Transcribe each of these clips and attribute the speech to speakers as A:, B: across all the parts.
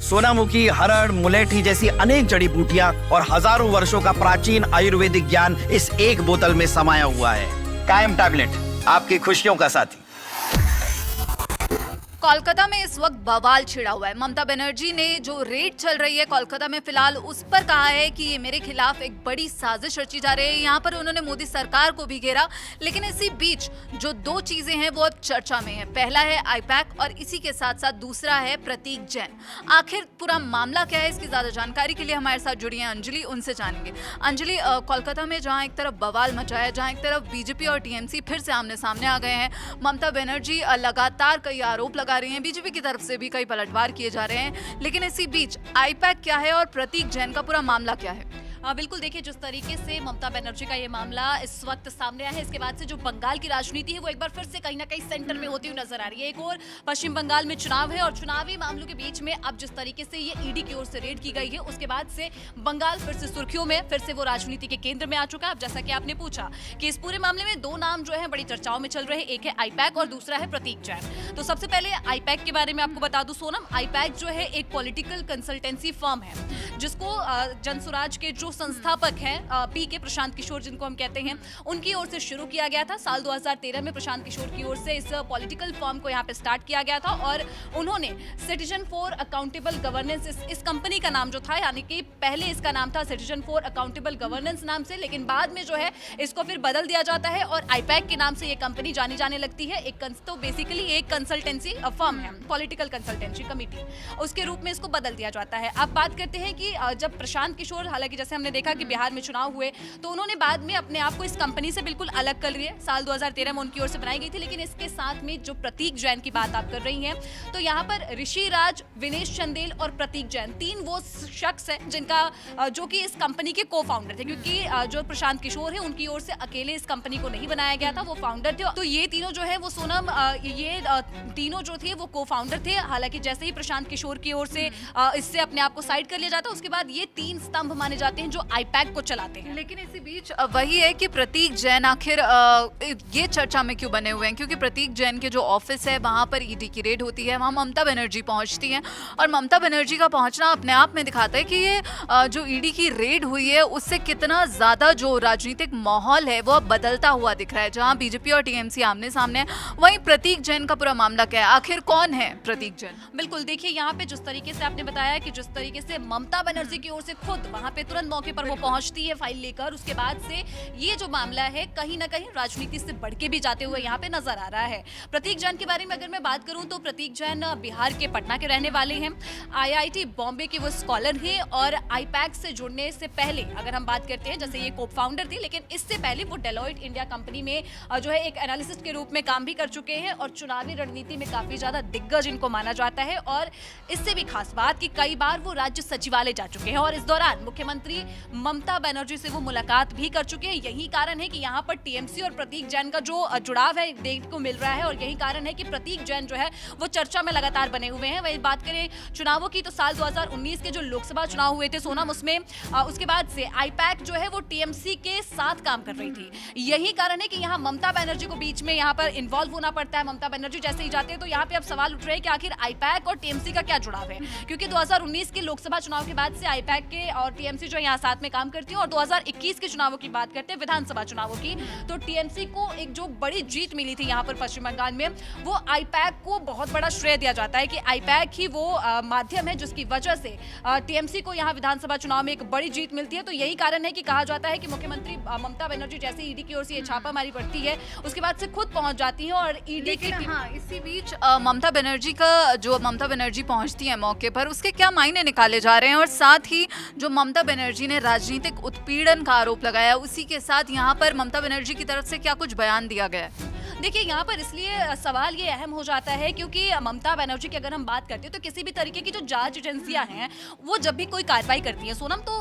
A: सोनामुखी, हरड़, मुलेठी जैसी अनेक जड़ी बूटियां और हजारों वर्षों का प्राचीन आयुर्वेदिक ज्ञान इस एक बोतल में समाया हुआ है। कायम टैबलेट, आपकी खुशियों का साथी।
B: कोलकाता में इस वक्त बवाल छिड़ा हुआ है। ममता बनर्जी ने जो रेड चल रही है कोलकाता में फिलहाल, उस पर कहा है कि ये मेरे खिलाफ एक बड़ी साजिश रची जा रही है। यहाँ पर उन्होंने मोदी सरकार को भी घेरा। लेकिन इसी बीच जो दो चीजें हैं वो अब चर्चा में है। पहला है आईपैक और इसी के साथ साथ दूसरा है प्रतीक जैन। आखिर पूरा मामला क्या है, इसकी ज्यादा जानकारी के लिए हमारे साथ जुड़ी है अंजलि, उनसे जानेंगे। अंजलि, कोलकाता में जहाँ एक तरफ बवाल मचा है, जहाँ एक तरफ बीजेपी और टीएमसी फिर से आमने सामने आ गए हैं, ममता बनर्जी लगातार कई आरोप लगा रही हैं, बीजेपी की तरफ से भी कई पलटवार किए जा रहे हैं। लेकिन इसी बीच आईपैक क्या है और प्रतीक जैन का पूरा मामला क्या है?
C: बिल्कुल, देखिए जिस तरीके से ममता बनर्जी का ये मामला इस वक्त सामने आया है, इसके बाद से जो बंगाल की राजनीति है वो एक बार फिर से कहीं ना कहीं सेंटर में होती हुई नजर आ रही है। एक और पश्चिम बंगाल में चुनाव है और चुनावी मामलों के बीच में अब जिस तरीके से ये ईडी की ओर से रेड की गई है, उसके बाद से बंगाल फिर से सुर्खियों में, फिर से वो राजनीति के केंद्र में आ चुका है। अब जैसा कि आपने पूछा कि इस पूरे मामले में दो नाम जो है बड़ी चर्चाओं में चल रहे हैं, एक है आईपैक और दूसरा है प्रतीक जैन। तो सबसे पहले आईपैक के बारे में आपको बता दूं सोनम, आईपैक जो है एक पॉलिटिकल कंसल्टेंसी फर्म है जिसको जनसुराज के जो संस्थापक हैं पी के प्रशांत किशोर, जिनको हम कहते हैं, उनकी ओर से शुरू किया गया था। साल 2013 में प्रशांत किशोर की ओर से इस पॉलिटिकल फर्म को यहाँ पे स्टार्ट किया गया था और उन्होंने सिटीजन फॉर अकाउंटेबल गवर्नेंस इस कंपनी का नाम जो था, यानी कि पहले इसका नाम था सिटीजन फॉर अकाउंटेबल गवर्नेंस नाम से, लेकिन बाद में जो है इसको फिर बदल दिया जाता है और आईपैक के नाम से ये कंपनी जानी जाने लगती है। तो बेसिकली एक कंसल्टेंसी फर्म है, पॉलिटिकल कंसल्टेंसी कमिटी, उसके रूप में इसको बदल दिया जाता है। अब बात करते हैं कि जब प्रशांत किशोर, हालांकि जैसे हमने देखा कि बिहार में चुनाव हुए तो उन्होंने बाद में अपने आप को इस कंपनी से बिल्कुल अलग कर लिया। साल 2013 में उनकी ओर से बनाई गई थी। लेकिन इसके साथ में जो प्रतीक जैन की बात आप कर रही हैं, तो यहाँ पर ऋषि राज, विनेश चंदेल और प्रतीक जैन, तीन वो शख्स हैं जिनका जो कि इस कंपनी के को फाउंडर थे, क्योंकि जो प्रशांत किशोर है उनकी ओर से अकेले इस कंपनी को नहीं बनाया गया था, वो फाउंडर थे। तो ये तीनों जो है वो सोनम, ये तीनों जो थे वो को फाउंडर थे। हालांकि जैसे ही प्रशांत किशोर की ओर से इससे अपने आप को साइड कर लिया जाता है, उसके बाद ये तीन स्तंभ माने जाते हैं जो आईपैक को चलाते हैं।
B: लेकिन इसी बीच वही है कि प्रतीक जैन आखिर ये चर्चा में क्यों बने हुए हैं, क्योंकि प्रतीक जैन के जो ऑफिस है वहां पर ईडी की रेड होती है, वहां ममता बनर्जी पहुंचती हैं और ममता बनर्जी का पहुंचना अपने आप में दिखाता है कि ये जो ईडी की रेड हुई है उससे कितना ज्यादा जो राजनीतिक माहौल है वो अब बदलता हुआ दिख रहा है। जहां बीजेपी और टीएमसी आमने सामने है, वहीं प्रतीक जैन का पूरा मामला क्या है, आखिर कौन है प्रतीक जैन?
C: बिल्कुल, देखिए यहाँ पे जिस तरीके से आपने बताया कि जिस तरीके से ममता बनर्जी की ओर से खुद वहां पे तुरंत मौके पर वो पहुंचती है फाइल लेकर, उसके बाद से ये जो मामला है कहीं ना कहीं राजनीति से बढ़ के भी जाते हुए यहाँ पे नजर आ रहा है। प्रतीक जैन के बारे में अगर मैं बात करूं तो प्रतीक जैन बिहार के पटना के रहने वाले हैं, आईआईटी बॉम्बे के वो स्कॉलर हैं और आईपैक से जुड़ने से पहले अगर हम बात करते हैं, जैसे ये को फाउंडर थी, लेकिन इससे पहले वो डेलॉयट इंडिया कंपनी में जो है एक एनालिसिस्ट के रूप में काम भी कर चुके हैं और चुनावी रणनीति में काफी ज्यादा दिग्गज इनको माना जाता है। और इससे भी खास बात कि कई बार वो राज्य सचिवालय जा चुके हैं और इस दौरान मुख्यमंत्री ममता बनर्जी से वो मुलाकात भी कर चुके हैं। यही कारण है कि यहाँ पर टीएमसी और प्रतीक जैन का जो जुड़ाव है देखने को मिल रहा है और यही कारण है कि प्रतीक जैन जो है वो चर्चा में लगातार बने हुए हैं। वही बात करें चुनावों की तो साल 2019 के जो लोकसभा चुनाव हुए थे सोनम, उसमें उसके बाद से आईपैक जो है वो टीएमसी के साथ काम कर रही थी। यही कारण है कि यहाँ ममता बनर्जी को बीच में यहाँ पर इन्वॉल्व होना पड़ता है। ममता बनर्जी जैसे ही जाते हैं तो यहाँ पे अब सवाल उठ रहे हैं कि आखिर आईपैक और टीएमसी का क्या जुड़ाव है, क्योंकि 2019 के लोकसभा चुनाव के बाद से आईपैक के और टीएमसी जो यहाँ साथ में काम करती है और 2021 के चुनावों की बात करते हैं, विधानसभा चुनावों की, तो टीएमसी को एक जो बड़ी जीत मिली थी यहाँ पर पश्चिम बंगाल में, वो आईपैक को बहुत बड़ा श्रेय दिया जाता है कि आईपैक ही वो माध्यम है जिसकी वजह से टीएमसी को यहाँ विधानसभा चुनाव में एक बड़ी जीत मिलती है। तो यही कारण है कि कहा जाता है कि मुख्यमंत्री ममता बनर्जी जैसे ईडी की ओर से ये छापामारी पड़ती है, उसके बाद से खुद पहुंच जाती है और ईडी की
B: इसी बीच ममता बनर्जी पहुंचती है मौके पर, उसके क्या मायने निकाले जा रहे हैं और साथ ही जो ममता बनर्जी ने राजनीतिक उत्पीड़न का आरोप लगाया, उसी के साथ यहाँ पर ममता बनर्जी की तरफ से क्या कुछ बयान दिया गया है?
C: देखिए यहाँ पर इसलिए सवाल ये अहम हो जाता है क्योंकि ममता बनर्जी की अगर हम बात करते हैं तो किसी भी तरीके की जो जांच एजेंसियां हैं वो जब भी कोई कार्रवाई करती है सोनम, तो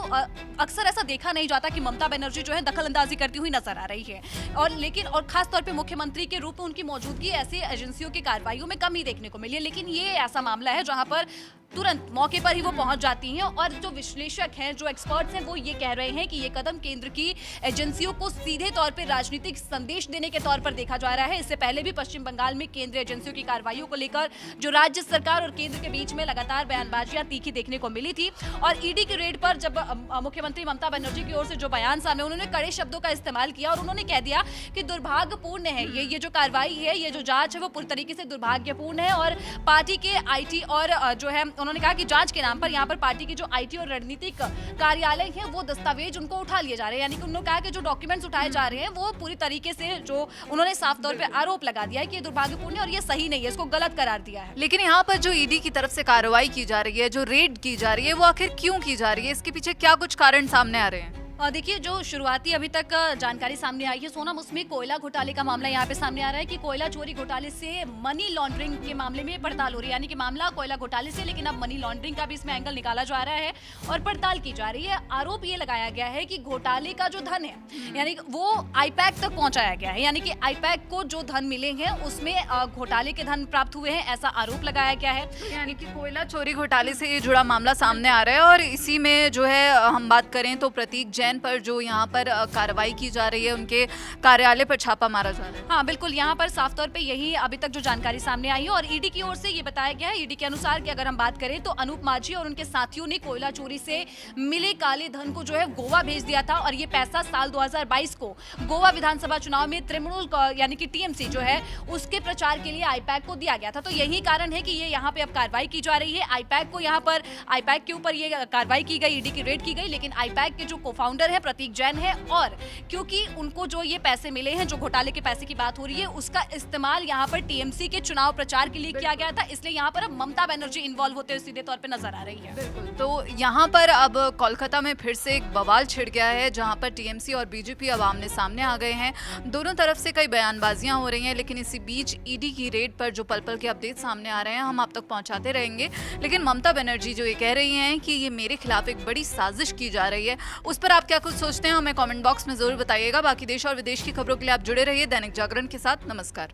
C: अक्सर ऐसा देखा नहीं जाता कि ममता बनर्जी जो है दखल अंदाजी करती हुई नजर आ रही है। और खास तौर पे मुख्यमंत्री के रूप में उनकी मौजूदगी ऐसी एजेंसियों की कार्रवाइयों में कम ही देखने को मिली है। लेकिन ये ऐसा मामला है जहाँ पर तुरंत मौके पर ही वो पहुंच जाती हैं और जो विश्लेषक हैं, जो एक्सपर्ट्स हैं, वो ये कह रहे हैं कि ये कदम केंद्र की एजेंसियों को सीधे तौर पर राजनीतिक संदेश देने के तौर पर देखा जा रहा है। इससे पहले भी पश्चिम बंगाल में केंद्रीय एजेंसियों की कार्रवाइयों को लेकर जो राज्य सरकार और केंद्र के बीच में लगातार बयानबाजियां तीखी देखने को मिली थी। और ईडी की रेड पर जब मुख्यमंत्री ममता बनर्जी की ओर से जो बयान सामने, उन्होंने कड़े शब्दों का इस्तेमाल किया और उन्होंने कह दिया कि दुर्भाग्यपूर्ण है ये जो कार्रवाई है, ये जो जांच है वो पूरी तरीके से दुर्भाग्यपूर्ण है। और पार्टी के आईटी और जो है, उन्होंने कहा कि जांच के नाम पर यहाँ पर पार्टी के जो आईटी और रणनीतिक कार्यालय है वो दस्तावेज उनको उठा लिए जा रहे हैं। यानी कि उन्होंने कहा कि जो डॉक्यूमेंट्स उठाए जा रहे हैं वो पूरी तरीके से, जो उन्होंने साफ तौर पे आरोप लगा दिया है कि ये दुर्भाग्यपूर्ण है और ये सही नहीं है, इसको गलत करार दिया है।
B: लेकिन यहाँ पर जो ईडी की तरफ से कार्रवाई की जा रही है, जो रेड की जा रही है, वो आखिर क्यों की जा रही है? इसके पीछे क्या कुछ कारण सामने आ रहे हैं?
C: देखिए, जो शुरुआती अभी तक जानकारी सामने आई है, सोनम, उसमें कोयला घोटाले का मामला यहाँ पे सामने आ रहा है कि कोयला चोरी घोटाले से मनी लॉन्ड्रिंग के मामले में पड़ताल हो रही है। यानी कि मामला कोयला घोटाले से, लेकिन अब मनी लॉन्ड्रिंग का भी इसमें एंगल निकाला जा रहा है और पड़ताल की जा रही है। आरोप ये लगाया गया है कि घोटाले का जो धन है, यानी वो आईपैक तक पहुंचाया गया है। यानी कि आईपैक को जो धन मिले हैं उसमें घोटाले के धन प्राप्त हुए हैं, ऐसा आरोप लगाया गया है।
B: यानी कि कोयला चोरी घोटाले से ये जुड़ा मामला सामने आ रहा है। और इसी में जो है, हम बात करें तो प्रतीक जैन पर जो यहाँ पर कार्रवाई की जा रही है, उनके कार्यालय पर छापा मारा जा रहा है।
C: हाँ बिल्कुल, यहाँ पर साफ तौर पे यही अभी तक जो जानकारी सामने आई है। और ईडी की ओर से ये बताया गया है, ईडी के अनुसार कि अगर हम बात करें तो अनूप माझी और उनके साथियों ने कोयला चोरी से मिले काले धन को जो है गोवा भेज दिया था। और ये पैसा साल 2022 को गोवा विधानसभा चुनाव में तृणमूल यानी कि टीएमसी जो है उसके प्रचार के लिए आईपैक को दिया गया था। तो यही कारण है कि ये यहाँ पे अब कार्रवाई की जा रही है। आईपैक को यहाँ पर, आईपैक के ऊपर ये कार्रवाई की गई, ईडी की रेड की गई। लेकिन आईपैक के जो को-फाउंडर है प्रतीक जैन है, और क्योंकि उनको जो ये पैसे मिले हैं, जो घोटाले के पैसे की बात हो रही है, उसका इस्तेमाल यहाँ पर टीएमसी के चुनाव प्रचार के लिए किया गया था। इसलिए यहाँ पर अब ममता बनर्जी इन्वॉल्व होते हुए सीधे तौर पे नजर आ रही है।
B: बिल्कुल। तो यहाँ पर अब कोलकाता में फिर से एक बवाल छिड़ गया है, जहाँ पर टीएमसी और बीजेपी अब आमने सामने आ गए हैं। दोनों तरफ से कई बयानबाजियां हो रही हैं, लेकिन इसी बीच ईडी की रेड पर जो पल पल के अपडेट सामने आ रहे हैं, हम आप तक पहुंचाते रहेंगे। लेकिन ममता बनर्जी जो ये कह रही हैं कि ये मेरे खिलाफ एक बड़ी साजिश की जा रही है, उस पर आप क्या कुछ सोचते हैं, हमें कमेंट बॉक्स में जरूर बताइएगा। बाकी देश और विदेश की खबरों के लिए आप जुड़े रहिए दैनिक जागरण के साथ। नमस्कार।